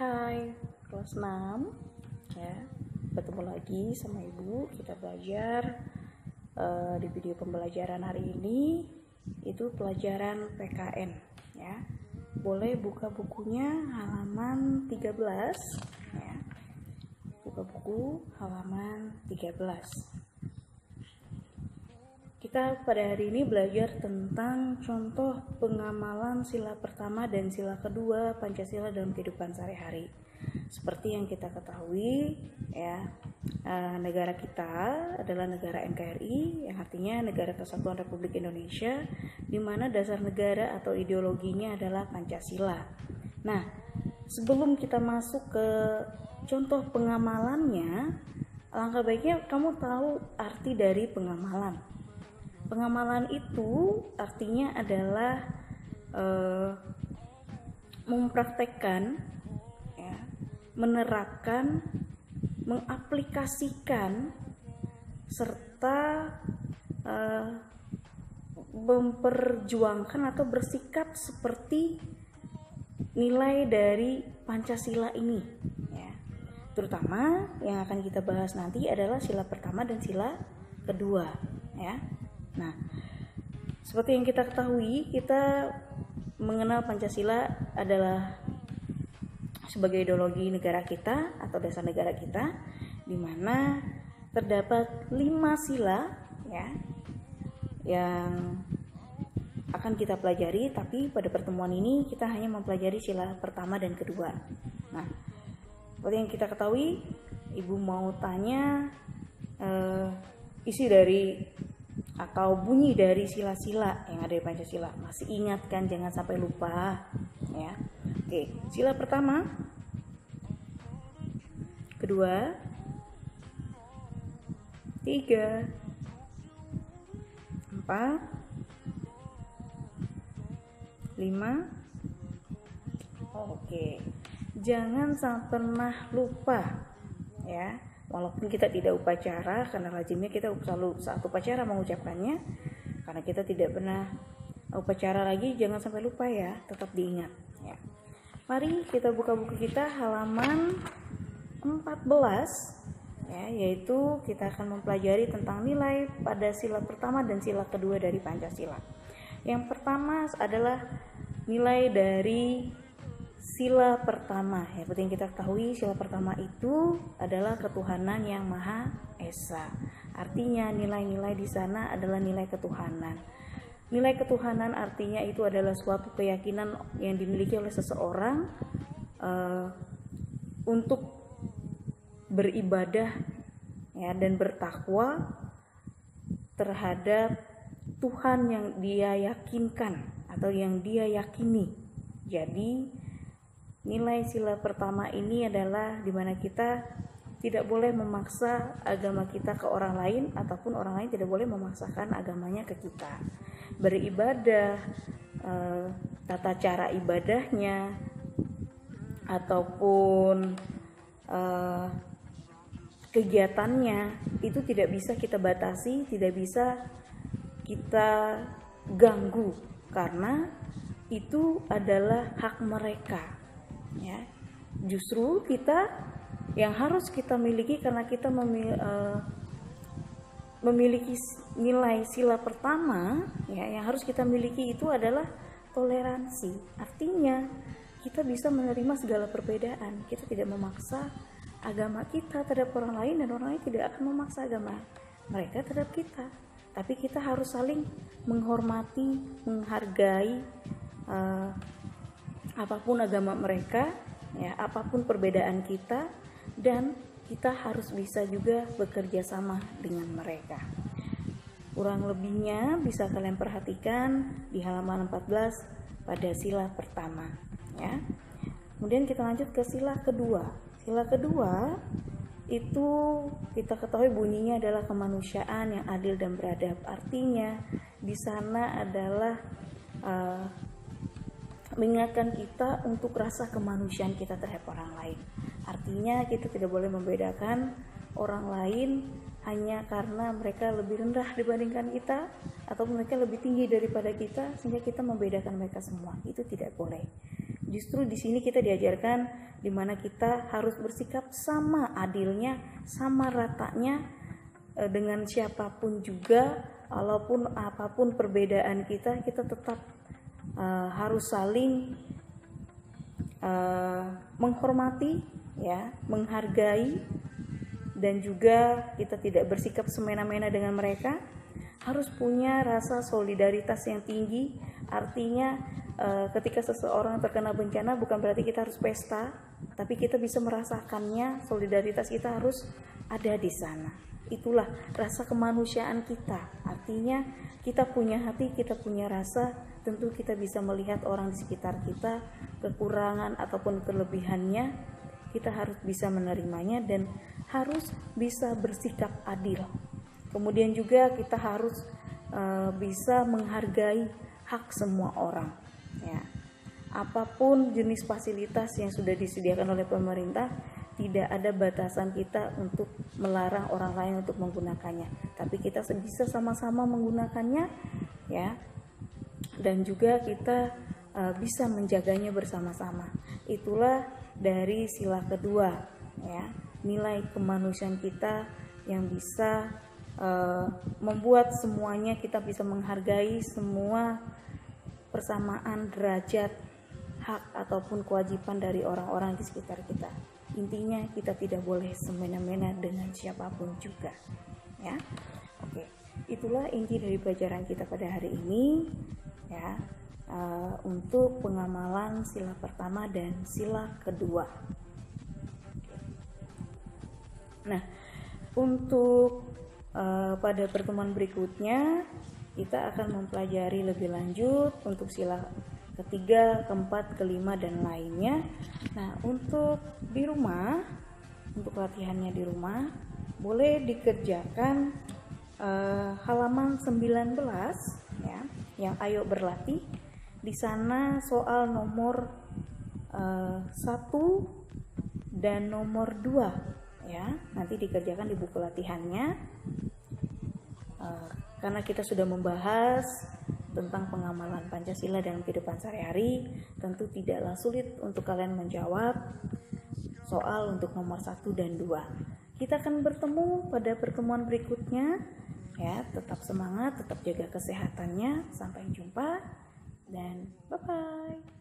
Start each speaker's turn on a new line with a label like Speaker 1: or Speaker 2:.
Speaker 1: Hai, kelas 6 ya. Ketemu lagi sama Ibu. Kita belajar di video pembelajaran hari ini itu pelajaran PKN ya. Boleh buka bukunya halaman 13 ya. Buka buku halaman 13. Kita pada hari ini belajar tentang contoh pengamalan sila pertama dan sila kedua Pancasila dalam kehidupan sehari-hari. Seperti yang kita ketahui, ya, negara kita adalah negara NKRI, yang artinya Negara Kesatuan Republik Indonesia, di mana dasar negara atau ideologinya adalah Pancasila. Nah, sebelum kita masuk ke contoh pengamalannya, alangkah baiknya kamu tahu arti dari pengamalan. Pengamalan itu artinya adalah mempraktekkan, ya, menerapkan, mengaplikasikan, serta memperjuangkan atau bersikap seperti nilai dari Pancasila ini. Ya. Terutama yang akan kita bahas nanti adalah sila pertama dan sila kedua. Ya. Nah, seperti yang kita ketahui, kita mengenal Pancasila adalah sebagai ideologi negara kita atau dasar negara kita, di mana terdapat 5 sila ya, yang akan kita pelajari. Tapi pada pertemuan ini kita hanya mempelajari sila pertama dan kedua. Nah, seperti yang kita ketahui, Ibu mau tanya isi dari atau bunyi dari sila-sila yang ada di Pancasila. Masih ingat kan? Jangan sampai lupa ya. Oke, sila pertama, kedua, 3, 4, 5. Oke. Jangan sampai pernah lupa ya. Walaupun kita tidak upacara, karena lazimnya kita selalu saat upacara mengucapkannya, karena kita tidak pernah upacara lagi, jangan sampai lupa ya, tetap diingat ya. Mari kita buka buku kita halaman 14 ya, yaitu kita akan mempelajari tentang nilai pada sila pertama dan sila kedua dari Pancasila. Yang pertama adalah nilai dari sila pertama. Ya, seperti yang kita ketahui, sila pertama itu adalah ketuhanan yang Maha Esa. Artinya nilai-nilai di sana adalah nilai ketuhanan. Nilai ketuhanan artinya itu adalah suatu keyakinan yang dimiliki oleh seseorang untuk beribadah ya, dan bertakwa terhadap Tuhan yang dia yakinkan atau yang dia yakini. Jadi nilai sila pertama ini adalah di mana kita tidak boleh memaksa agama kita ke orang lain, ataupun orang lain tidak boleh memaksakan agamanya ke kita. Beribadah, tata cara ibadahnya, ataupun kegiatannya itu tidak bisa kita batasi, tidak bisa kita ganggu, karena itu adalah hak mereka. Ya, justru kita yang harus kita miliki, karena kita memiliki nilai sila pertama ya, yang harus kita miliki itu adalah toleransi. Artinya kita bisa menerima segala perbedaan. Kita tidak memaksa agama kita terhadap orang lain, dan orang lain tidak akan memaksa agama mereka terhadap kita. Tapi kita harus saling menghormati, menghargai apapun agama mereka, ya, apapun perbedaan kita, dan kita harus bisa juga bekerja sama dengan mereka. Kurang lebihnya bisa kalian perhatikan di halaman 14 pada sila pertama, ya. Kemudian kita lanjut ke sila kedua. Sila kedua itu kita ketahui bunyinya adalah kemanusiaan yang adil dan beradab. Artinya di sana adalah mengingatkan kita untuk rasa kemanusiaan kita terhadap orang lain. Artinya kita tidak boleh membedakan orang lain hanya karena mereka lebih rendah dibandingkan kita, atau mereka lebih tinggi daripada kita, sehingga kita membedakan mereka semua. Itu tidak boleh. Justru di sini kita diajarkan di mana kita harus bersikap sama adilnya, sama ratanya dengan siapapun juga, walaupun apapun perbedaan kita tetap harus saling menghormati, ya, menghargai, dan juga kita tidak bersikap semena-mena dengan mereka. Harus punya rasa solidaritas yang tinggi. Artinya ketika seseorang terkena bencana bukan berarti kita harus pesta, tapi kita bisa merasakannya, solidaritas kita harus ada di sana. Itulah rasa kemanusiaan kita. Artinya kita punya hati, kita punya rasa, tentu kita bisa melihat orang di sekitar kita, kekurangan ataupun kelebihannya, kita harus bisa menerimanya dan harus bisa bersikap adil. Kemudian juga kita harus bisa menghargai hak semua orang, ya. Apapun jenis fasilitas yang sudah disediakan oleh pemerintah, tidak ada batasan kita untuk melarang orang lain untuk menggunakannya, tapi kita bisa sama-sama menggunakannya, ya, dan juga kita bisa menjaganya bersama-sama. Itulah dari sila kedua, ya, nilai kemanusiaan kita yang bisa membuat semuanya kita bisa menghargai semua persamaan derajat, hak ataupun kewajiban dari orang-orang di sekitar kita. Intinya kita tidak boleh semena-mena dengan siapapun juga, ya. Oke, itulah inti dari pelajaran kita pada hari ini, ya, untuk pengamalan sila pertama dan sila kedua. Nah, untuk pada pertemuan berikutnya kita akan mempelajari lebih lanjut untuk sila ketiga, keempat, kelima, dan lainnya. Nah, untuk di rumah, untuk latihannya di rumah, boleh dikerjakan halaman 19, ya, yang ayo berlatih. Di sana soal nomor 1 dan nomor 2, ya, nanti dikerjakan di buku latihannya. Karena kita sudah membahas tentang pengamalan Pancasila dalam kehidupan sehari-hari, tentu tidaklah sulit untuk kalian menjawab soal untuk nomor 1 dan 2. Kita akan bertemu pada pertemuan berikutnya, ya. Tetap semangat, tetap jaga kesehatannya. Sampai jumpa dan bye-bye.